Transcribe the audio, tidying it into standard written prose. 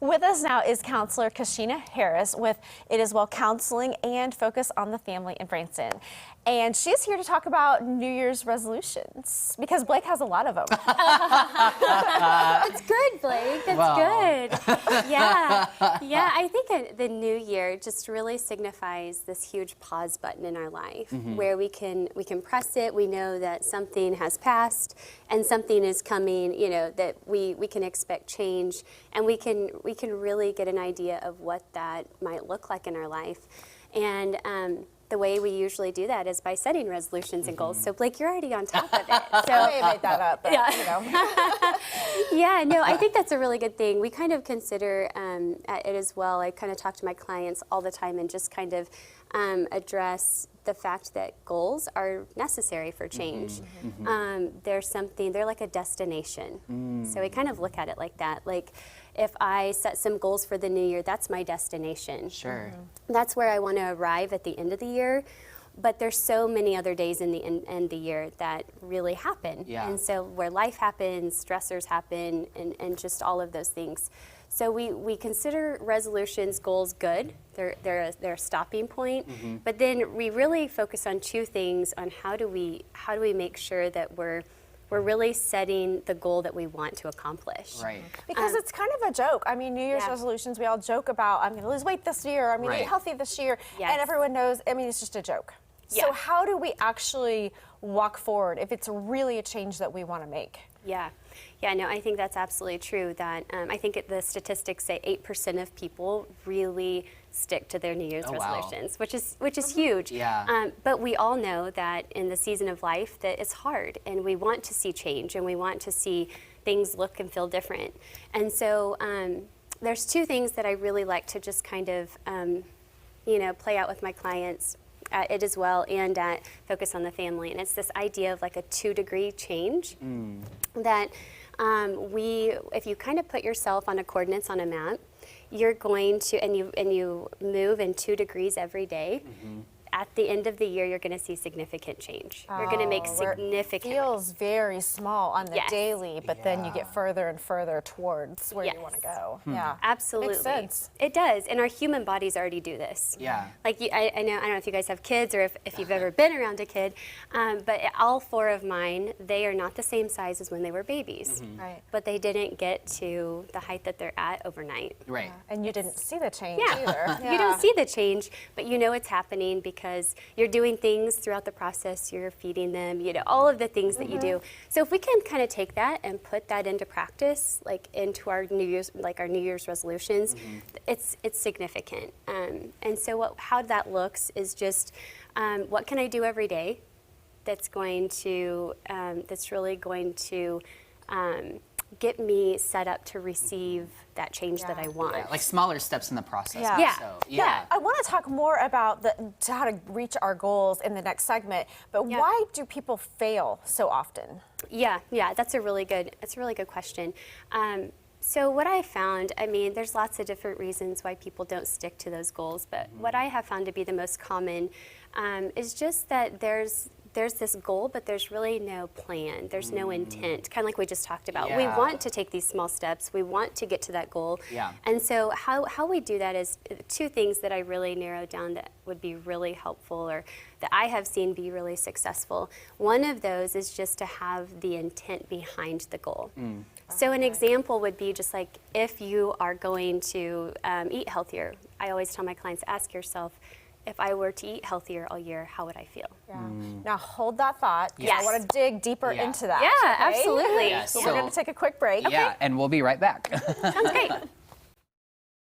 With us now is counselor Kashina Harris with It Is Well Counseling and Focus on the Family in Branson. And she's here to talk about New Year's resolutions because Blake has a lot of them. That's good, Blake. That's good. Yeah. I think the new year just really signifies this huge pause button in our life where we can press it. We know that something has passed and something is coming, that we can expect change, and we can really get an idea of what that might look like in our life. And the way we usually do that is by setting resolutions and goals. So Blake, you're already on top of it. So I may have made that up, but Yeah, no, I think that's a really good thing. We kind of consider it as well. I kind of talk to my clients all the time and just kind of address the fact that goals are necessary for change. They're like a destination. So we kind of look at it like that. Like if I set some goals for the new year, that's my destination. Sure. That's where I want to arrive at the end of the year. But there's so many other days in the end of the year that really happen. Yeah. And so where life happens, stressors happen, and just all of those things. So we consider resolutions, goals good. They're a stopping point. But then we really focus on two things: on how do we make sure that we're really setting the goal that we want to accomplish. Right. because it's kind of a joke. I mean, New Year's resolutions, we all joke about, I'm going to lose weight this year, I'm going to eat healthy this year, and everyone knows, I mean, it's just a joke. So how do we actually walk forward if it's really a change that we want to make? No, I think that's absolutely true. That I think the statistics say 8% of people really stick to their New Year's resolutions, which is huge. But we all know that in the season of life that it's hard, and we want to see change, and we want to see things look and feel different. And so there's two things that I really like to just kind of play out with my clients at It Is Well and at Focus on the Family. And it's this idea of like a 2-degree change that if you kind of put yourself on a coordinates on a map, you're going to, and you move in 2 degrees every day. At the end of the year, you're going to see significant change. You're going to make significant. It feels very small on the daily, but then you get further and further towards where you want to go. Absolutely. Makes sense. It does, and our human bodies already do this. Like I don't know if you guys have kids or if you've ever been around a kid, but all 4 of mine, they are not the same size as when they were babies. But they didn't get to the height that they're at overnight. And you didn't see the change either. You don't see the change, but you know it's happening because you're doing things throughout the process. You're feeding them, all of the things that you do. So if we can kind of take that and put that into practice, like into our New Year's resolutions, it's significant. And so how that looks is just what can I do every day that's really going to get me set up to receive that change that I want. Like smaller steps in the process. I want to talk more about how to reach our goals in the next segment, but why do people fail so often? That's a really good question. So what I found, there's lots of different reasons why people don't stick to those goals, but what I have found to be the most common is just that there's this goal, but there's really no plan. There's no intent, kind of like we just talked about. We want to take these small steps. We want to get to that goal. And so how we do that is 2 things that I really narrowed down that would be really helpful, or that I have seen be really successful. One of those is just to have the intent behind the goal. So an example would be just like if you are going to eat healthier. I always tell my clients, ask yourself, if I were to eat healthier all year, how would I feel? Now hold that thought. I want to dig deeper into that. Absolutely. So we're going to take a quick break. And we'll be right back. Sounds great.